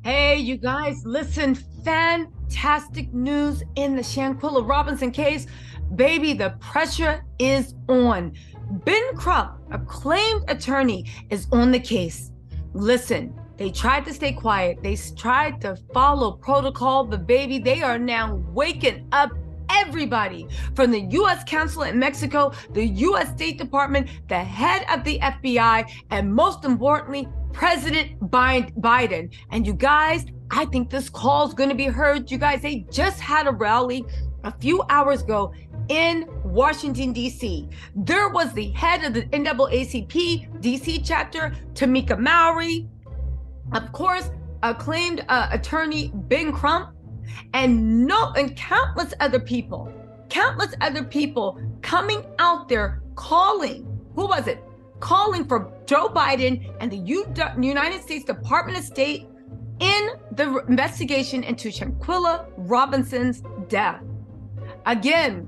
Hey, you guys, listen, fantastic news in the Shanquella Robinson case. Baby, the pressure is on. Ben Crump, acclaimed attorney, is on the case. Listen, they tried to stay quiet. They tried to follow protocol, but baby, they are now waking up everybody from the U.S. consulate in Mexico, the U.S. State Department, the head of the FBI, and most importantly, President Biden. And you guys, I think this call is going to be heard. You guys, they just had a rally a few hours ago in Washington, D.C. There was the head of the NAACP D.C. chapter, Tamika Mallory, of course, acclaimed attorney Ben Crump, and countless other people coming out there calling, who was it? Calling for Joe Biden and the United States Department of State in the investigation into Shanquella Robinson's death. Again,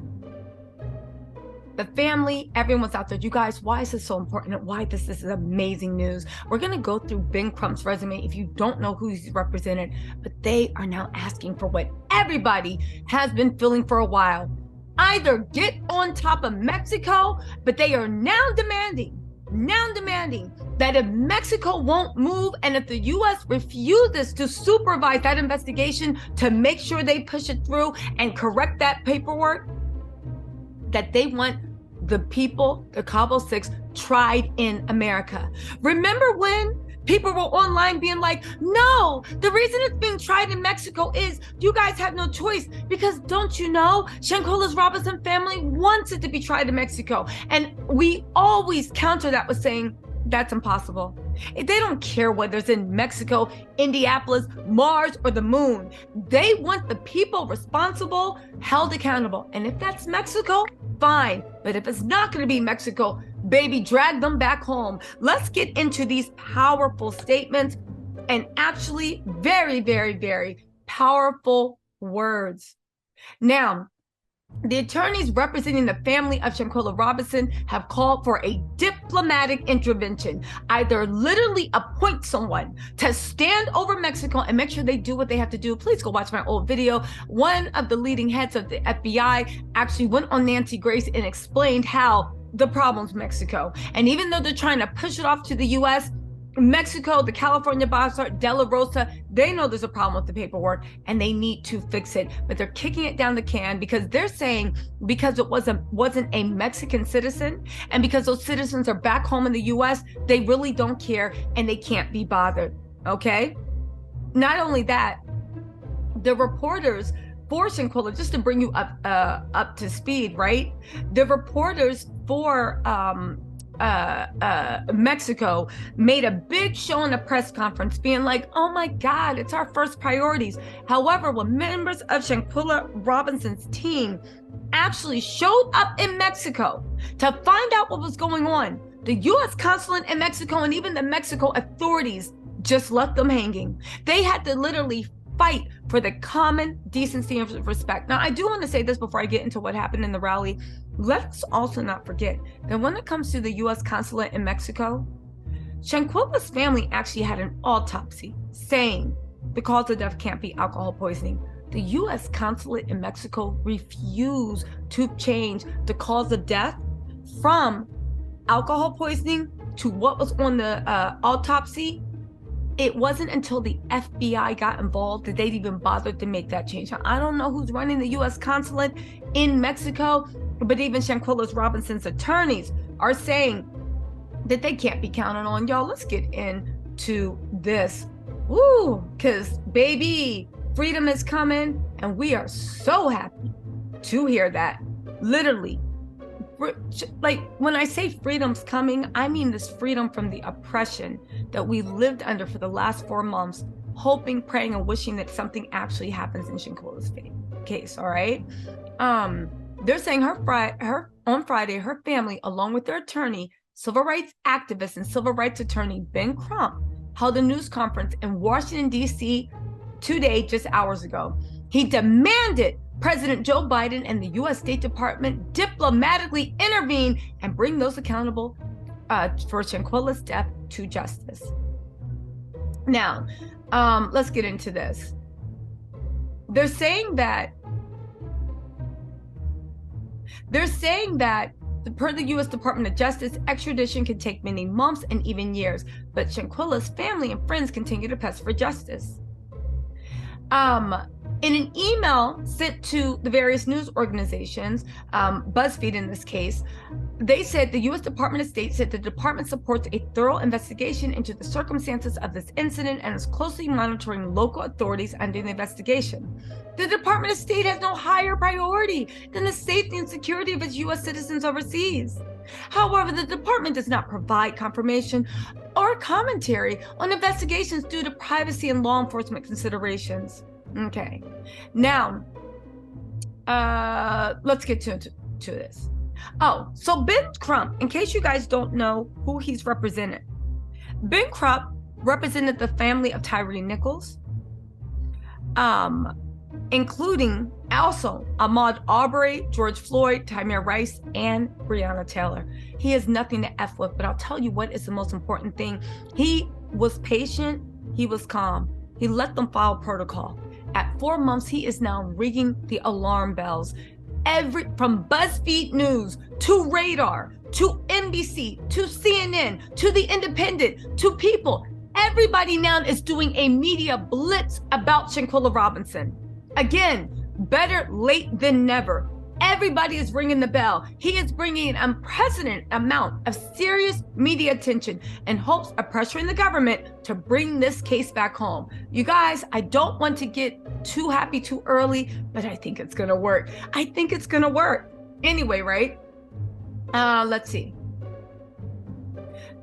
the family, everyone's out there. You guys, why is this so important and why this is amazing news? We're going to go through Ben Crump's resume if you don't know who he's represented, but they are now asking for what everybody has been feeling for a while. Either get on top of Mexico, but they are now demanding that if Mexico won't move and if the U.S. refuses to supervise that investigation to make sure they push it through and correct that paperwork, that they want the people, the Cabo 6, tried in America. Remember when people were online being like, no, the reason it's being tried in Mexico is you guys have no choice because don't you know, Shanquella's Robinson family wants it to be tried in Mexico. And we always counter that with saying, that's impossible. They don't care whether it's in Mexico, Indianapolis, Mars, or the moon. They want the people responsible held accountable. And if that's Mexico, fine. But if it's not going to be Mexico, baby, drag them back home. Let's get into these powerful statements and actually very, very, very powerful words. Now, the attorneys representing the family of Shanquella Robinson have called for a diplomatic intervention. Either literally appoint someone to stand over Mexico and make sure they do what they have to do. Please go watch my old video. One of the leading heads of the FBI actually went on Nancy Grace and explained how the problem's Mexico. And even though they're trying to push it off to the U.S., Mexico, the California boss, De La Rosa, they know there's a problem with the paperwork and they need to fix it, but they're kicking it down the can because they're saying because it wasn't a Mexican citizen and because those citizens are back home in the US, they really don't care and they can't be bothered, okay? Not only that, the reporters for Shanquella, just to bring you up to speed, right? The reporters for Mexico made a big show in a press conference being like, oh my God, it's our first priorities. However, when members of Shanquella Robinson's team actually showed up in Mexico to find out what was going on, the U.S. consulate in Mexico and even the Mexico authorities just left them hanging. They had to literally fight for the common decency and respect. Now, I do want to say this before I get into what happened in the rally. Let's also not forget that when it comes to the U.S. consulate in Mexico, Shanquella's family actually had an autopsy saying the cause of death can't be alcohol poisoning. The U.S. consulate in Mexico refused to change the cause of death from alcohol poisoning to what was on the autopsy. It wasn't until the FBI got involved that they'd even bothered to make that change. Now, I don't know who's running the U.S. consulate in Mexico, but even Shanquella Robinson's attorneys are saying that they can't be counted on. Y'all, let's get into this. Woo, because baby, freedom is coming, and we are so happy to hear that. Literally, like when I say freedom's coming, I mean this freedom from the oppression that we lived under for the last 4 months, hoping, praying, and wishing that something actually happens in Shanquella's case, all right? They're saying on Friday, her family, along with their attorney, civil rights activist and civil rights attorney Ben Crump, held a news conference in Washington, D.C. today, just hours ago. He demanded President Joe Biden and the U.S. State Department diplomatically intervene and bring those accountable for Shanquella's death to justice. Now, Let's get into this. They're saying that per the U.S. Department of Justice, extradition can take many months and even years, but Shanquella's family and friends continue to press for justice. In an email sent to the various news organizations, BuzzFeed in this case, they said the U.S. Department of State said the department supports a thorough investigation into the circumstances of this incident and is closely monitoring local authorities under the investigation. The Department of State has no higher priority than the safety and security of its U.S. citizens overseas. However, the department does not provide confirmation or commentary on investigations due to privacy and law enforcement considerations. Okay, now let's get to this. Oh, so Ben Crump, in case you guys don't know who he's represented, Ben Crump represented the family of Tyree Nichols, including also Ahmaud Arbery, George Floyd, Tamir Rice, and Breonna Taylor. He has nothing to F with, but I'll tell you what is the most important thing. He was patient, he was calm, he let them file protocol. At 4 months, he is now ringing the alarm bells. From BuzzFeed News to Radar to NBC to CNN to The Independent to People, everybody now is doing a media blitz about Shanquella Robinson. Again, better late than never. Everybody is ringing the bell. He is bringing an unprecedented amount of serious media attention in hopes of pressuring the government to bring this case back home. You guys, I don't want to get too happy too early, but I think it's gonna work. I think it's gonna work. Anyway, right? Let's see.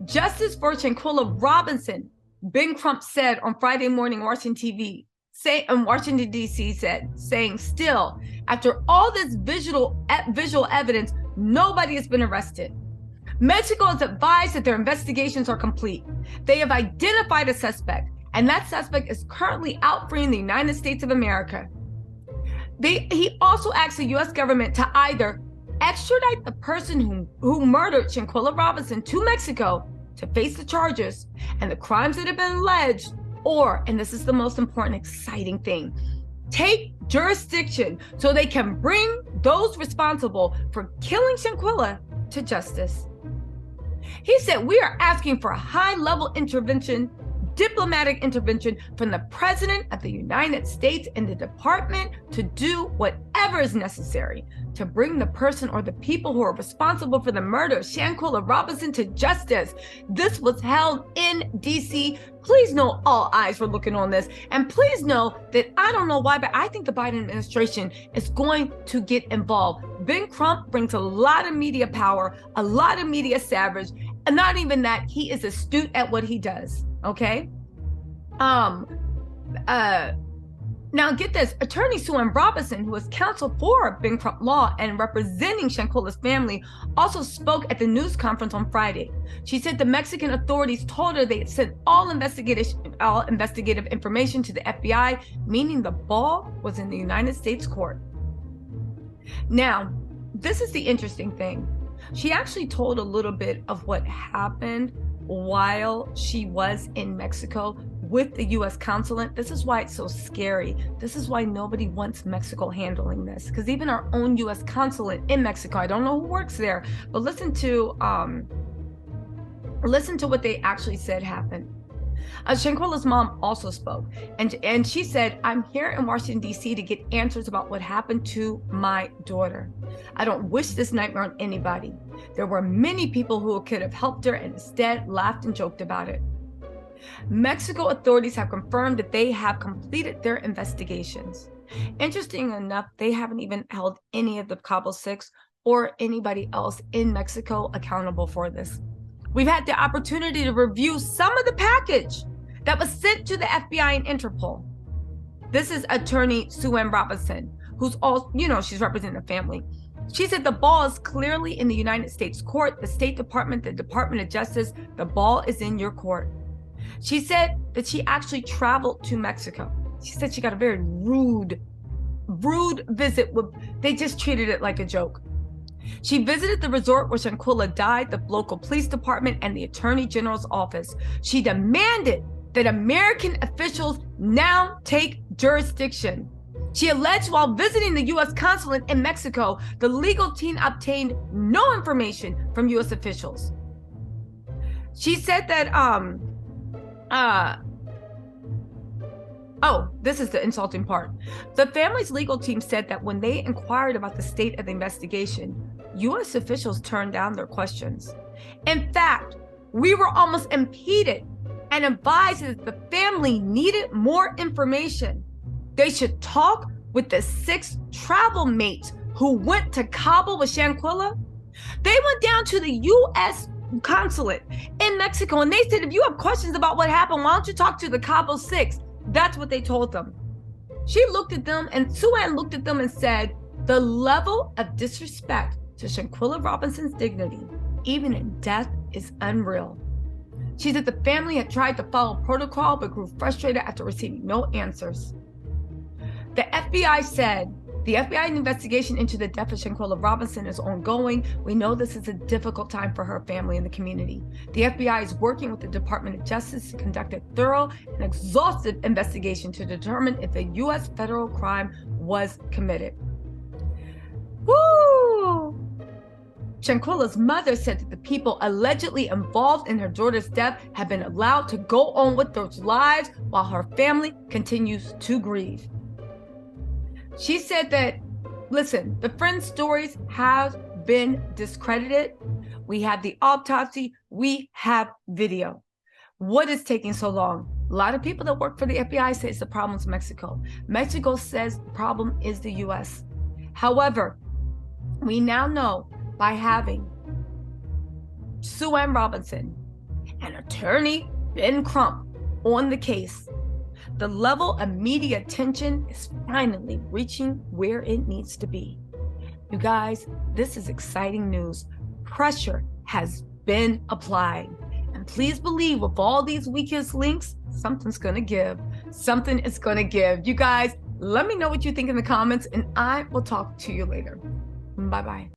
Justice for Shanquella Robinson, Ben Crump said on Friday morning, Washington D.C. saying still, after all this visual evidence, nobody has been arrested. Mexico has advised that their investigations are complete. They have identified a suspect, and that suspect is currently out free in the United States of America. He also asked the U.S. government to either extradite the person who murdered Shanquella Robinson to Mexico to face the charges and the crimes that have been alleged, or, and this is the most important, exciting thing, take jurisdiction so they can bring those responsible for killing Shanquella to justice. He said, we are asking for a high-level intervention, diplomatic intervention from the President of the United States and the department to do whatever is necessary to bring the person or the people who are responsible for the murder of Shanquella Robinson to justice. This was held in DC. Please know all eyes were looking on this. And please know that I don't know why, but I think the Biden administration is going to get involved. Ben Crump brings a lot of media power, a lot of media savage, and not even that, he is astute at what he does. Okay. Now get this, attorney Sue Ann Robinson, who was counsel for Ben Crump Law and representing Shanquella's family, also spoke at the news conference on Friday. She said the Mexican authorities told her they had sent all investigative information to the FBI, meaning the ball was in the United States court. Now, this is the interesting thing. She actually told a little bit of what happened while she was in Mexico with the U.S. consulate. This is why it's so scary. This is why nobody wants Mexico handling this, because even our own U.S. consulate in Mexico, I don't know who works there, but listen to what they actually said happened. Shanquella's mom also spoke, and she said, I'm here in Washington, D.C. to get answers about what happened to my daughter. I don't wish this nightmare on anybody. There were many people who could have helped her and instead laughed and joked about it. Mexico authorities have confirmed that they have completed their investigations. Interesting enough, they haven't even held any of the Cabo 6 or anybody else in Mexico accountable for this. We've had the opportunity to review some of the package that was sent to the FBI and Interpol. This is attorney Sue Ann Robinson, who's all, she's representing the family. She said the ball is clearly in the United States court, the State Department, the Department of Justice, the ball is in your court. She said that she actually traveled to Mexico. She said she got a very rude visit. They just treated it like a joke. She visited the resort where Shanquella died, the local police department, and the Attorney General's office. She demanded that American officials now take jurisdiction. She alleged while visiting the U.S. consulate in Mexico, the legal team obtained no information from U.S. officials. She said that, oh, this is the insulting part. The family's legal team said that when they inquired about the state of the investigation, U.S. officials turned down their questions. In fact, we were almost impeded and advised that the family needed more information. They should talk with the 6 travel mates who went to Cabo with Shanquella. They went down to the U.S. consulate in Mexico, and they said, if you have questions about what happened, why don't you talk to the Cabo 6? That's what they told them. She looked at them, and Sue-Ann looked at them and said, the level of disrespect to Shanquella Robinson's dignity, even in death, is unreal. She said the family had tried to follow protocol, but grew frustrated after receiving no answers. The FBI said, the FBI investigation into the death of Shanquella Robinson is ongoing. We know this is a difficult time for her family and the community. The FBI is working with the Department of Justice to conduct a thorough and exhaustive investigation to determine if a U.S. federal crime was committed. Woo! Shanquella's mother said that the people allegedly involved in her daughter's death have been allowed to go on with their lives while her family continues to grieve. She said that, listen, the friends' stories have been discredited. We have the autopsy. We have video. What is taking so long? A lot of people that work for the FBI say it's the problem is Mexico. Mexico says the problem is the U.S. However, we now know by having Sue-Ann Robinson and attorney Ben Crump on the case, the level of media attention is finally reaching where it needs to be. You guys, this is exciting news. Pressure has been applied. And please believe with all these weakest links, something's gonna give. Something is gonna give. You guys, let me know what you think in the comments, and I will talk to you later. Bye-bye.